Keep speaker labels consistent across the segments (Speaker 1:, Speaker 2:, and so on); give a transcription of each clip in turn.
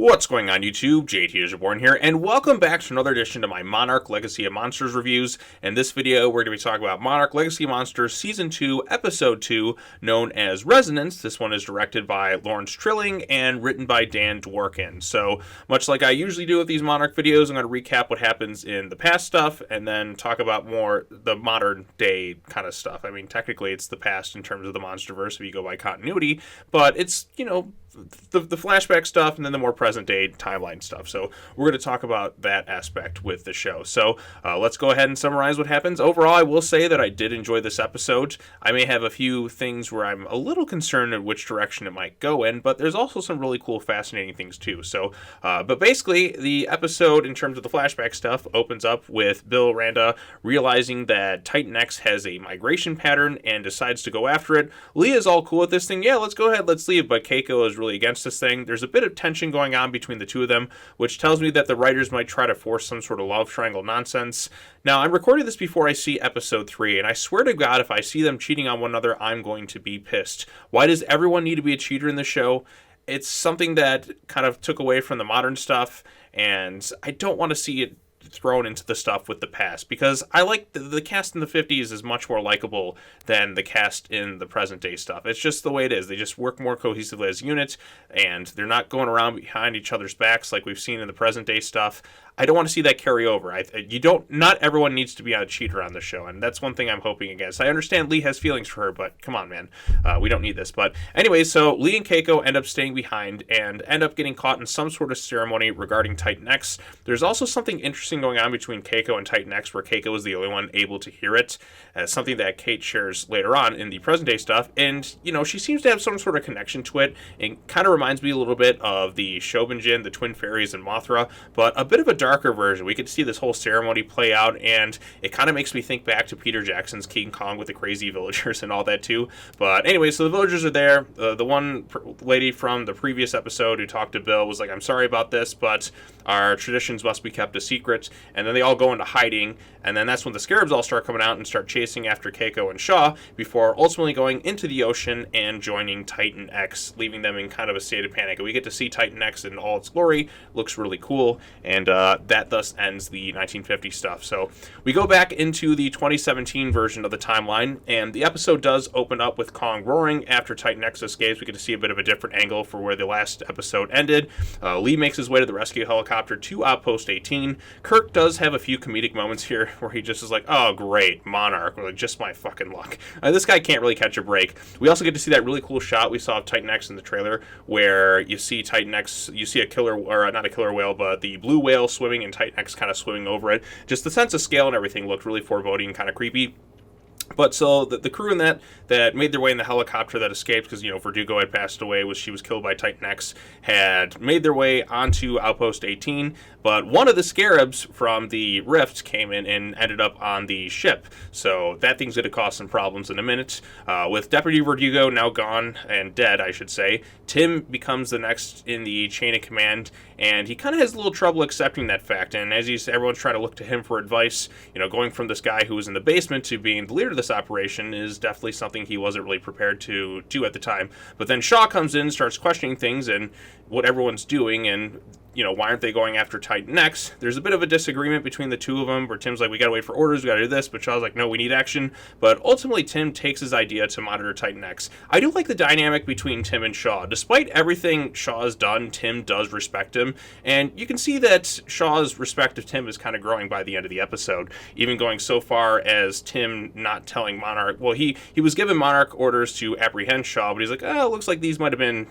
Speaker 1: What's going on YouTube? JT is Reborn here, and welcome back to another edition of my Monarch Legacy of Monsters reviews. In this video, we're going to be talking about Monarch Legacy of Monsters Season 2, Episode 2, known as Resonance. This one is directed by Lawrence Trilling and written by Dan Dworkin. So, much like I usually do with these Monarch videos, I'm going to recap what happens in the past stuff, and then talk about more the modern day kind of stuff. I mean, technically it's the past in terms of the Monsterverse if you go by continuity, but it's, the flashback stuff and then the more present day timeline stuff. So we're going to talk about that aspect with the show. So let's go ahead and summarize what happens. Overall, I will say that I did enjoy this episode. I may have a few things where I'm a little concerned at which direction it might go in, but there's also some really cool, fascinating things too. So, but basically, the episode in terms of the flashback stuff opens up with Bill Randa realizing that Titan X has a migration pattern and decides to go after it. Leah's all cool with this thing. Yeah, let's go ahead, let's leave. But Keiko is really against this thing. There's a bit of tension going on between the two of them, which tells me that the writers might try to force some sort of love triangle nonsense. Now, I'm recording this before I see episode 3, and I swear to God, if I see them cheating on one another, I'm going to be pissed. Why does everyone need to be a cheater in the show? It's something that kind of took away from the modern stuff, and I don't want to see it thrown into the stuff with the past, because I like the cast in the 50s is much more likable than the cast in the present day stuff. It's just the way it is. They just work more cohesively as units, and they're not going around behind each other's backs like we've seen in the present day stuff. I don't want to see that carry over. Not everyone needs to be a cheater on the show, and that's one thing I'm hoping against. I understand Lee has feelings for her, but come on, man. We don't need this. But anyway, so Lee and Keiko end up staying behind and end up getting caught in some sort of ceremony regarding Titan X. There's also something interesting going on between Keiko and Titan X, where Keiko is the only one able to hear it, something that Kate shares later on in the present day stuff. And, she seems to have some sort of connection to it, and kind of reminds me a little bit of the Shobinjin, the Twin Fairies, and Mothra, but a bit of a darker version. We could see this whole ceremony play out, and it kind of makes me think back to Peter Jackson's King Kong with the crazy villagers and all that too. But anyway, so the villagers are there. The one lady from the previous episode who talked to Bill was like, I'm sorry about this, but our traditions must be kept a secret. And then they all go into hiding, and then that's when the scarabs all start coming out and start chasing after Keiko and Shaw before ultimately going into the ocean and joining Titan X, leaving them in kind of a state of panic. And we get to see Titan X in all its glory. Looks really cool, and that thus ends the 1950 stuff. So we go back into the 2017 version of the timeline, and the episode does open up with Kong roaring after Titan X escapes. We get to see a bit of a different angle for where the last episode ended. Lee makes his way to the rescue helicopter to Outpost 18. Kirk does have a few comedic moments here where he just is like, oh great, Monarch, or like, just my fucking luck. This guy can't really catch a break. We also get to see that really cool shot we saw of Titan X in the trailer, where you see Titan X, you see a killer, or not a killer whale, but the blue whale swimming and Titan X kind of swimming over it. Just the sense of scale and everything looked really foreboding and kind of creepy. But so the crew in that made their way in the helicopter that escaped, because Verdugo had passed away, she was killed by Titan X, had made their way onto Outpost 18. But one of the scarabs from the rift came in and ended up on the ship. So that thing's going to cause some problems in a minute. With Deputy Verdugo now gone and dead, I should say, Tim becomes the next in the chain of command, and he kind of has a little trouble accepting that fact. And as everyone's trying to look to him for advice, going from this guy who was in the basement to being the leader of this operation is definitely something he wasn't really prepared to do at the time. But then Shaw comes in, starts questioning things and what everyone's doing, and why aren't they going after Titan X? There's a bit of a disagreement between the two of them, where Tim's like, we gotta wait for orders, we gotta do this, but Shaw's like, no, we need action. But ultimately, Tim takes his idea to monitor Titan X. I do like the dynamic between Tim and Shaw. Despite everything Shaw has done, Tim does respect him, and you can see that Shaw's respect of Tim is kind of growing by the end of the episode, even going so far as Tim not telling Monarch, well, he was given Monarch orders to apprehend Shaw, but he's like, oh, it looks like these might have been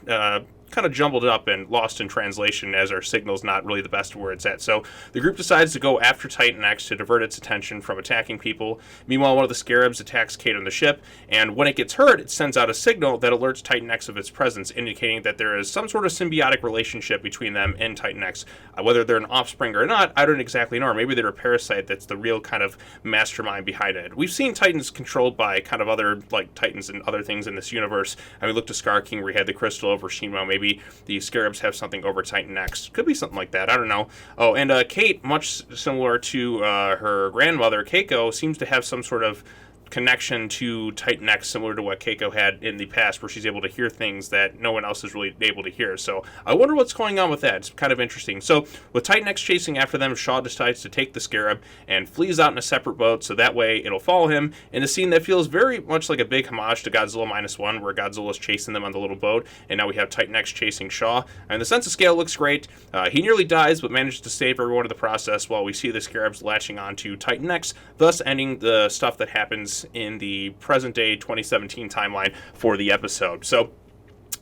Speaker 1: kind of jumbled up and lost in translation, as our signal's not really the best where it's at. So the group decides to go after Titan X to divert its attention from attacking people. Meanwhile, one of the scarabs attacks Kate on the ship, and when it gets hurt, it sends out a signal that alerts Titan X of its presence, indicating that there is some sort of symbiotic relationship between them and Titan X. Whether they're an offspring or not, I don't exactly know. Or maybe they're a parasite that's the real kind of mastermind behind it. We've seen Titans controlled by kind of other, like, Titans and other things in this universe. I mean, look to Scar King, where he had the crystal over Shinmo. Maybe the scarabs have something over Titan X. Could be something like that. I don't know. Oh, and Kate, much similar to her grandmother, Keiko, seems to have some sort of connection to Titan X similar to what Keiko had in the past, where she's able to hear things that no one else is really able to hear. So I wonder what's going on with that. It's kind of interesting. So with Titan X chasing after them, Shaw decides to take the Scarab and flees out in a separate boat, so that way it'll follow him in a scene that feels very much like a big homage to Godzilla -1, where Godzilla's chasing them on the little boat, and now we have Titan X chasing Shaw. And the sense of scale looks great. He nearly dies, but manages to save everyone in the process, while we see the Scarabs latching onto Titan X, thus ending the stuff that happens in the present-day 2017 timeline for the episode. So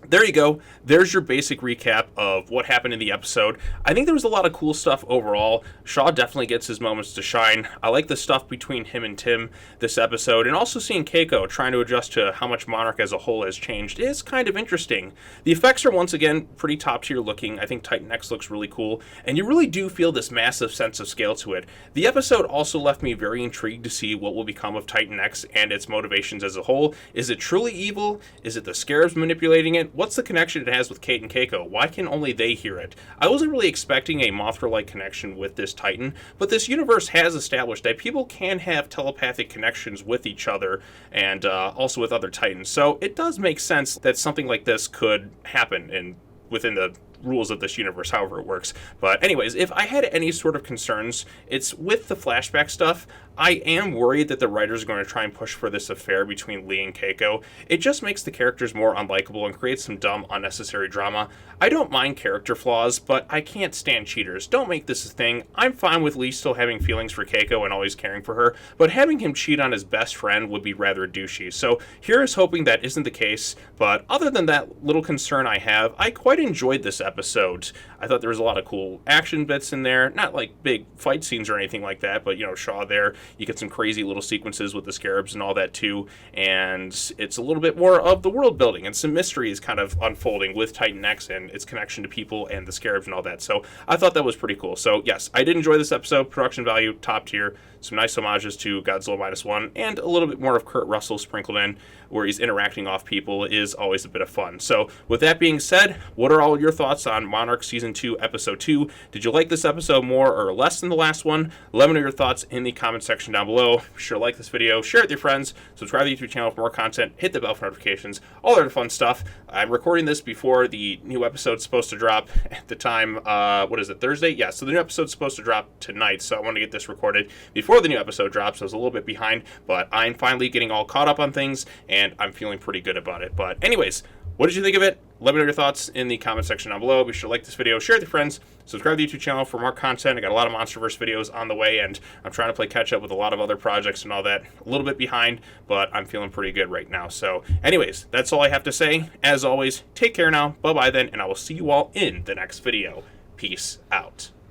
Speaker 1: there you go. There's your basic recap of what happened in the episode. I think there was a lot of cool stuff overall. Shaw definitely gets his moments to shine. I like the stuff between him and Tim this episode, and also seeing Keiko trying to adjust to how much Monarch as a whole has changed is kind of interesting. The effects are once again pretty top tier looking. I think Titan X looks really cool, and you really do feel this massive sense of scale to it. The episode also left me very intrigued to see what will become of Titan X and its motivations as a whole. Is it truly evil? Is it the Scarabs manipulating it? What's the connection it has with Kate and Keiko? Why can only they hear it? I wasn't really expecting a Mothra-like connection with this Titan, but this universe has established that people can have telepathic connections with each other and also with other Titans. So it does make sense that something like this could happen within the rules of this universe, however it works. But anyways, if I had any sort of concerns, it's with the flashback stuff. I am worried that the writers are going to try and push for this affair between Lee and Keiko. It just makes the characters more unlikable and creates some dumb, unnecessary drama. I don't mind character flaws, but I can't stand cheaters. Don't make this a thing. I'm fine with Lee still having feelings for Keiko and always caring for her, but having him cheat on his best friend would be rather douchey. So here is hoping that isn't the case, but other than that little concern I have, I quite enjoyed this episode. I thought there was a lot of cool action bits in there, not like big fight scenes or anything like that, but Shaw there, you get some crazy little sequences with the Scarabs and all that too, and it's a little bit more of the world building and some mysteries kind of unfolding with Titan X and its connection to people and the Scarabs and all that. So I thought that was pretty cool. So yes, I did enjoy this episode. Production value top tier, some nice homages to Godzilla -1, and a little bit more of Kurt Russell sprinkled in where he's interacting off people is always a bit of fun. So with that being said, what are all your thoughts on Monarch Season 2, Episode 2? Did you like this episode more or less than the last one? Let me know your thoughts in the comment section down below. Be sure to like this video, share it with your friends, subscribe to the YouTube channel for more content, hit the bell for notifications, all that fun stuff. I'm recording this before the new episode's supposed to drop at the time, what is it, Thursday? Yeah, so the new episode's supposed to drop tonight, so I want to get this recorded before the new episode drops. I was a little bit behind, but I'm finally getting all caught up on things, and I'm feeling pretty good about it. But anyways, what did you think of it? Let me know your thoughts in the comment section down below. Be sure to like this video, share it with your friends, subscribe to the YouTube channel for more content. I got a lot of MonsterVerse videos on the way, and I'm trying to play catch up with a lot of other projects and all that. A little bit behind, but I'm feeling pretty good right now. So anyways, that's all I have to say. As always, take care now. Bye-bye then, and I will see you all in the next video. Peace out.